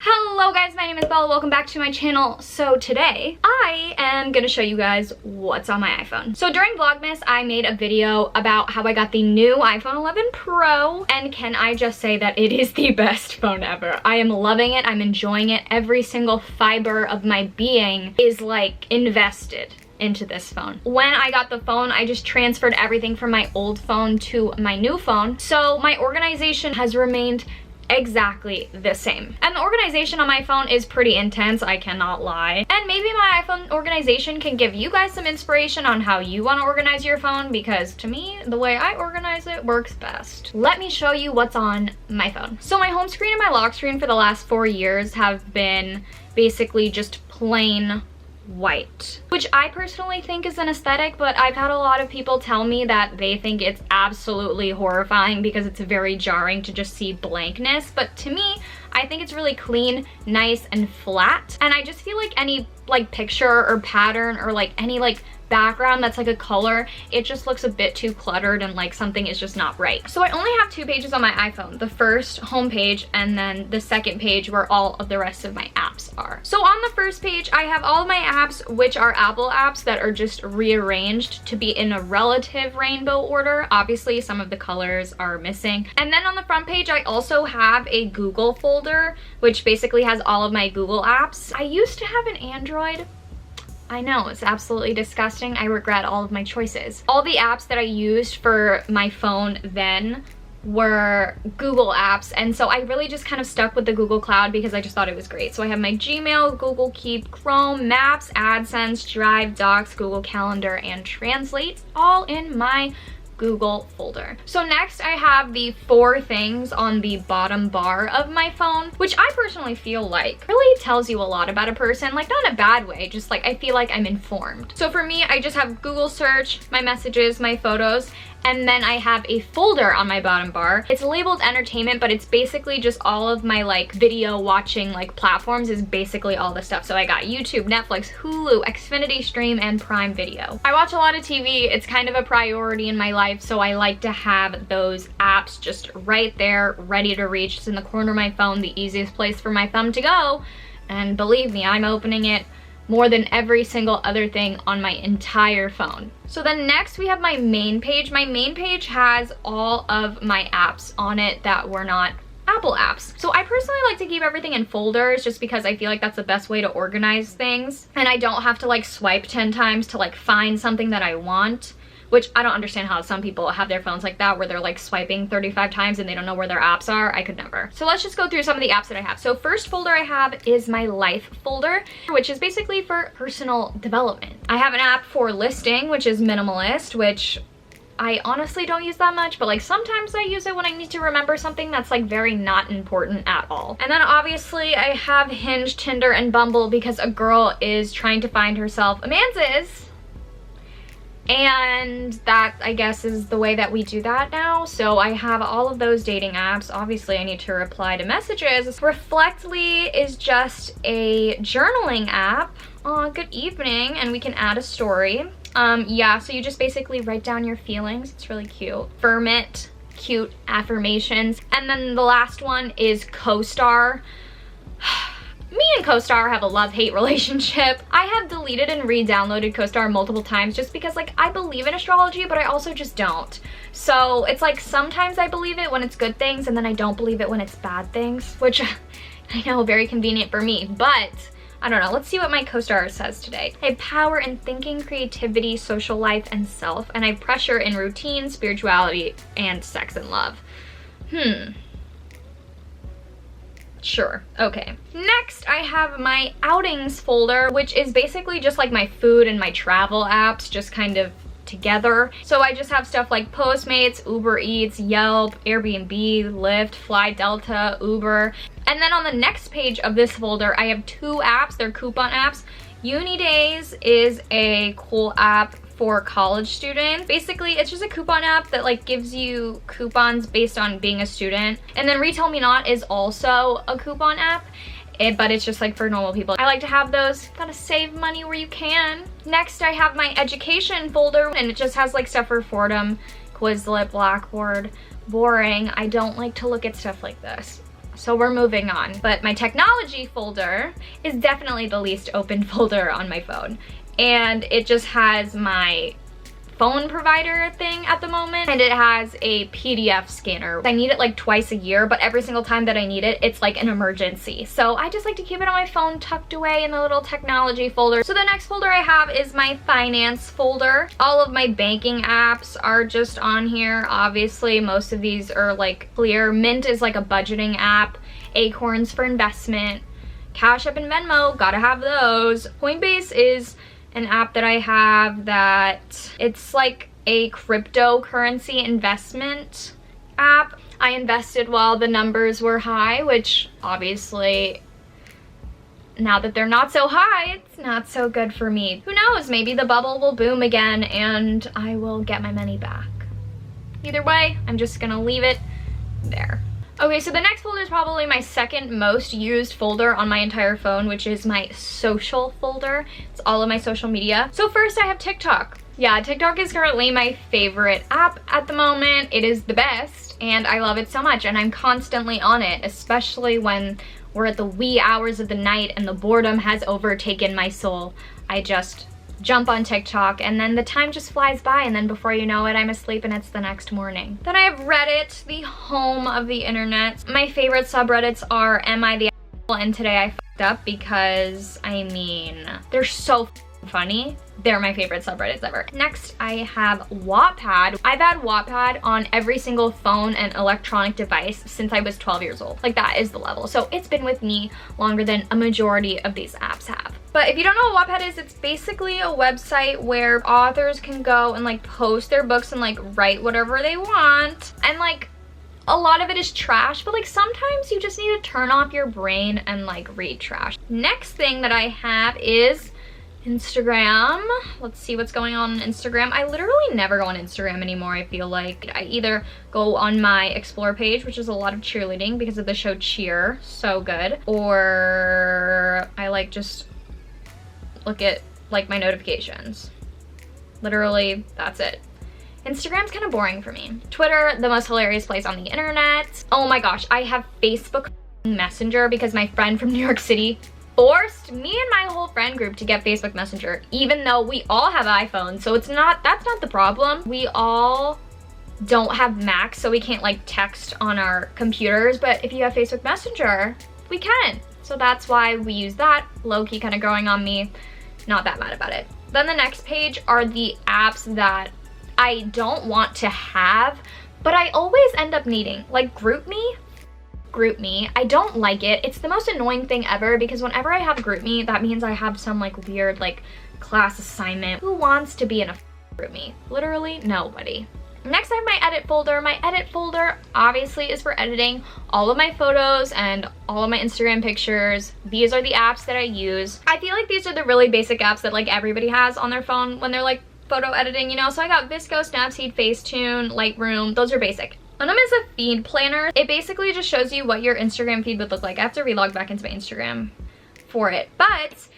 Hello guys, my name is Bella. Welcome back to my channel. So today I am gonna show you guys what's on my iPhone. So during Vlogmas I made a video about how I got the new iPhone 11 Pro, and can I just say that it is the best phone ever. I am loving it. I'm enjoying it. Every single fiber of my being is like invested into this phone. When I got the phone, I just transferred everything from my old phone to my new phone. So my organization has remained exactly the same. And the organization on my phone is pretty intense, I cannot lie. And maybe my iPhone organization can give you guys some inspiration on how you want to organize your phone, because to me, the way I organize it works best. Let me show you what's on my phone. So my home screen and my lock screen for the last 4 years have been basically just plain white, which I personally think is an aesthetic, but I've had a lot of people tell me that they think it's absolutely horrifying because it's very jarring to just see blankness. But to me, I think it's really clean, nice, and flat. And I just feel like any like picture or pattern or like any like background that's like a color, it just looks a bit too cluttered and like something is just not right. So I only have 2 pages on my iPhone. The first home page and then the second page where all of the rest of my apps are. So on the first page, I have all of my apps, which are Apple apps that are just rearranged to be in a relative rainbow order. Obviously, some of the colors are missing. And then on the front page, I also have a Google folder, which basically has all of my Google apps. I used to have an Android. I know, it's absolutely disgusting. I regret all of my choices. All the apps that I used for my phone then were Google apps, and so I really just kind of stuck with the Google Cloud because I just thought it was great. So I have my Gmail, Google Keep, Chrome, Maps, AdSense, Drive, Docs, Google Calendar, and Translate, all in my Google folder. So next I have the 4 things on the bottom bar of my phone, which I personally feel like really tells you a lot about a person, like not in a bad way, just like I feel like I'm informed. So for me, I just have Google search, my messages, my photos, and then I have a folder on my bottom bar. It's labeled entertainment, but it's basically just all of my like video watching like platforms is basically all the stuff. So I got YouTube, Netflix, Hulu, Xfinity Stream, and Prime Video. I watch a lot of TV. It's kind of a priority in my life, so I like to have those apps just right there, ready to reach. It's in the corner of my phone, the easiest place for my thumb to go. And believe me, I'm opening it more than every single other thing on my entire phone. So then next we have my main page. My main page has all of my apps on it that were not Apple apps. So I personally like to keep everything in folders just because I feel like that's the best way to organize things. And I don't have to like swipe 10 times to like find something that I want, which I don't understand how some people have their phones like that where they're like swiping 35 times and they don't know where their apps are. I could never. So let's just go through some of the apps that I have. So first folder I have is my life folder, which is basically for personal development. I have an app for listing, which is minimalist, which I honestly don't use that much, but like sometimes I use it when I need to remember something that's like very not important at all. And then obviously I have Hinge, Tinder, and Bumble because a girl is trying to find herself a man's. And that, I guess, is the way that we do that now. So I have all of those dating apps. Obviously, I need to reply to messages. Reflectly is just a journaling app. Oh, good evening. And we can add a story. Yeah, so you just basically write down your feelings. It's really cute. Ferment, cute affirmations. And then the last one is CoStar. Me and CoStar have a love-hate relationship. I have deleted and re-downloaded CoStar multiple times just because like I believe in astrology, but I also just don't. So it's like sometimes I believe it when it's good things and then I don't believe it when it's bad things, which I know, very convenient for me, but I don't know. Let's see what my CoStar says today. I have power in thinking, creativity, social life, and self, and I have pressure in routine, spirituality, and sex and love. Sure, okay. Next, I have my outings folder, which is basically just like my food and my travel apps, just kind of together. So I just have stuff like Postmates, Uber Eats, Yelp, Airbnb, Lyft, Fly Delta, Uber. And then on the next page of this folder, I have 2 apps. They're coupon apps. Unidays is a cool app for college students. Basically, it's just a coupon app that like gives you coupons based on being a student. And then Retail Me Not is also a coupon app, but it's just like for normal people. I like to have those. Gotta save money where you can. Next, I have my education folder, and it just has like stuff for Fordham, Quizlet, Blackboard. Boring. I don't like to look at stuff like this. So we're moving on. But my technology folder is definitely the least open folder on my phone. And it just has my phone provider thing at the moment, and it has a PDF scanner. I need it like twice a year, but every single time that I need it, it's like an emergency. So I just like to keep it on my phone tucked away in the little technology folder. So the next folder I have is my finance folder. All of my banking apps are just on here. Obviously, most of these are like clear. Mint is like a budgeting app. Acorns for investment. Cash App and Venmo, gotta have those. Coinbase is an app that I have that it's like a cryptocurrency investment app. I invested while the numbers were high, which obviously now that they're not so high, it's not so good for me. Who knows, maybe the bubble will boom again and I will get my money back. Either way, I'm just gonna leave it there. Okay, so the next folder is probably my second most used folder on my entire phone, which is my social folder. It's all of my social media. So first I have TikTok. Yeah, TikTok is currently my favorite app at the moment. It is the best and I love it so much and I'm constantly on it, especially when we're at the wee hours of the night and the boredom has overtaken my soul. I just jump on TikTok and then the time just flies by and then before you know it, I'm asleep and it's the next morning. Then I have Reddit, the home of the internet. My favorite subreddits are Am I the Asshole? And Today I Fucked Up because, I mean, they're so funny. They're my favorite subreddits ever. Next, I have Wattpad. I've had Wattpad on every single phone and electronic device since I was 12 years old. Like, that is the level. So it's been with me longer than a majority of these apps have. But if you don't know what Wattpad is, it's basically a website where authors can go and like post their books and like write whatever they want. And like, a lot of it is trash, but like sometimes you just need to turn off your brain and like read trash. Next thing that I have is Instagram. Let's see what's going on Instagram. I literally never go on Instagram anymore. I feel like I either go on my explore page, which is a lot of cheerleading because of the show Cheer, so good, or I like just look at like my notifications. Literally, that's it. Instagram's kind of boring for me. Twitter, the most hilarious place on the internet. Oh my gosh, I have Facebook Messenger because my friend from New York City forced me and my whole friend group to get Facebook Messenger, even though we all have iPhones, so that's not the problem. We all don't have Macs, so we can't like text on our computers, but if you have Facebook Messenger, we can. So that's why we use that. Low-key kind of growing on me. Not that mad about it. Then the next page are the apps that I don't want to have, but I always end up needing, like GroupMe. I don't like it. It's the most annoying thing ever because whenever I have GroupMe, that means I have some like weird like class assignment. Who wants to be in a GroupMe? Literally nobody. Next I have my edit folder. My edit folder obviously is for editing all of my photos and all of my Instagram pictures. These are the apps that I use. I feel like these are the really basic apps that like everybody has on their phone when they're like photo editing, you know? So I got Visco, Snapseed, Facetune, Lightroom. Those are basic. One of them is a feed planner. It basically just shows you what your Instagram feed would look like. I have to relog back into my Instagram for it, but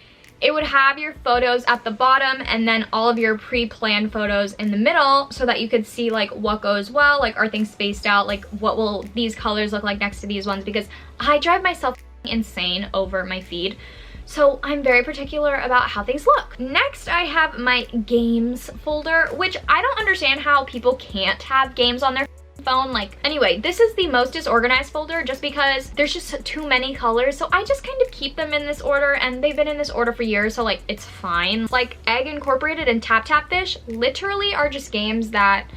it would have your photos at the bottom and then all of your pre-planned photos in the middle so that you could see like what goes well, like are things spaced out, like what will these colors look like next to these ones, because I drive myself insane over my feed. So I'm very particular about how things look. Next, I have my games folder, which I don't understand how people can't have games on their phone. Like, anyway, this is the most disorganized folder just because there's just too many colors, so I just kind of keep them in this order, and they've been in this order for years, so like it's fine. Like Egg Incorporated and Tap Tap Fish literally are just games that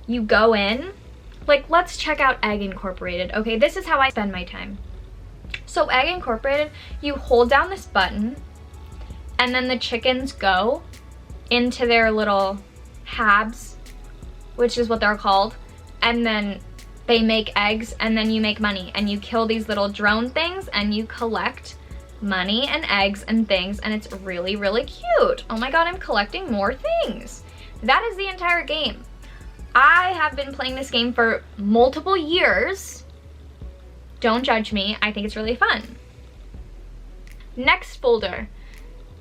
you go in. Like, let's check out Egg Incorporated. Okay, this is how I spend my time. So Egg Incorporated, you hold down this button and then the chickens go into their little habs, which is what they're called, and then they make eggs and then you make money and you kill these little drone things and you collect money and eggs and things, and it's really, really cute. Oh my god, I'm collecting more things. That is the entire game. I have been playing this game for multiple years. Don't judge me, I think it's really fun. Next folder,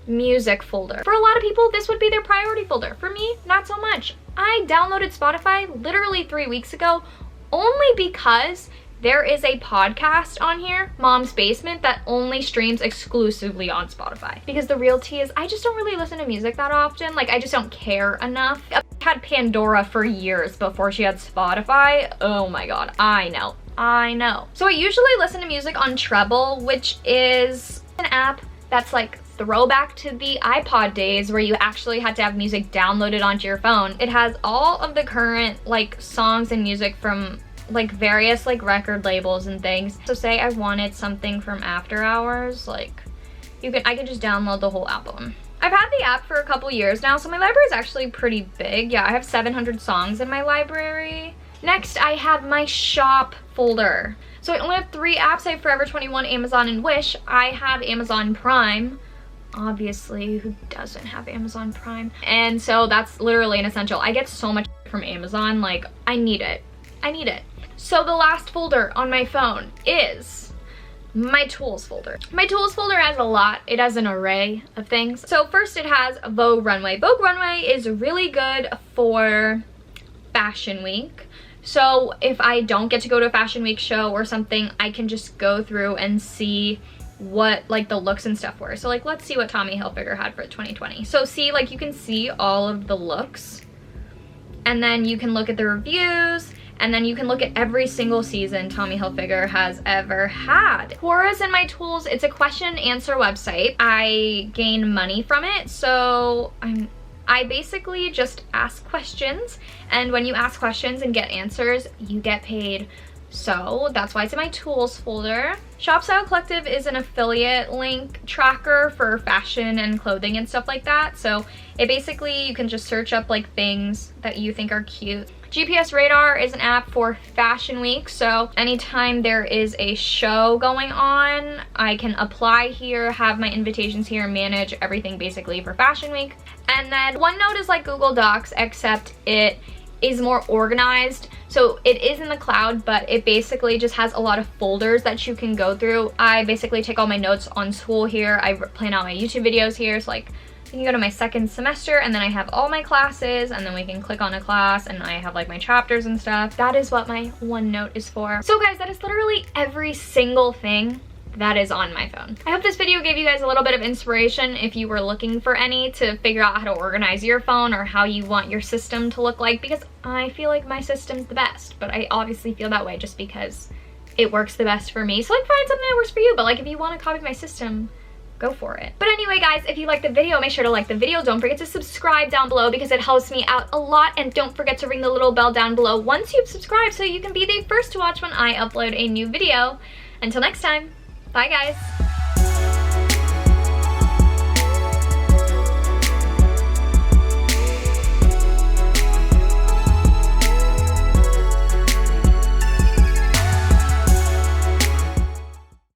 music folder. For a lot of people, this would be their priority folder. For me, not so much. I downloaded Spotify literally 3 weeks ago only because there is a podcast on here, Mom's Basement, that only streams exclusively on Spotify. Because the real tea is I just don't really listen to music that often. Like, I just don't care enough. I had Pandora for years before she had Spotify. Oh my god, I know. So I usually listen to music on Treble, which is an app that's like throwback to the iPod days where you actually had to have music downloaded onto your phone. It has all of the current like songs and music from like various like record labels and things. So say I wanted something from After Hours, like I could just download the whole album. I've had the app for a couple years now, so my library is actually pretty big. Yeah, I have 700 songs in my library. Next, I have my shop folder. So I only have 3 apps. I have Forever 21, Amazon, and Wish. I have Amazon Prime. Obviously, who doesn't have Amazon Prime? And so that's literally an essential. I get so much from Amazon, like, I need it. So the last folder on my phone is my tools folder. My tools folder has a lot. It has an array of things. So first it has Vogue Runway. Vogue Runway is really good for Fashion Week. So if I don't get to go to a Fashion Week show or something, I can just go through and see what like the looks and stuff were. So like, let's see what Tommy Hilfiger had for 2020. So see, like, you can see all of the looks, and then you can look at the reviews, and then you can look at every single season Tommy Hilfiger has ever had. Quora's in my tools. It's a question and answer website. I gain money from it, so I basically just ask questions, and when you ask questions and get answers, you get paid. So that's why it's in my tools folder. Shop Style Collective is an affiliate link tracker for fashion and clothing and stuff like that. So it basically, you can just search up like things that you think are cute. GPS Radar is an app for Fashion Week, so anytime there is a show going on, I can apply here, have my invitations here, manage everything basically for Fashion Week. And then OneNote is like Google Docs, except it is more organized. So it is in the cloud, but it basically just has a lot of folders that you can go through. I basically take all my notes on school here. I plan out my YouTube videos here. So like, I can go to my second semester, and then I have all my classes, and then we can click on a class, and I have like my chapters and stuff. That is what my OneNote is for. So guys, that is literally every single thing that is on my phone. I hope this video gave you guys a little bit of inspiration if you were looking for any, to figure out how to organize your phone or how you want your system to look like, because I feel like my system's the best, but I obviously feel that way just because it works the best for me. So like, find something that works for you, but like, if you want to copy my system, go for it. But anyway guys, if you liked the video, make sure to like the video. Don't forget to subscribe down below because it helps me out a lot, and don't forget to ring the little bell down below once you've subscribed so you can be the first to watch when I upload a new video. Until next time, bye guys.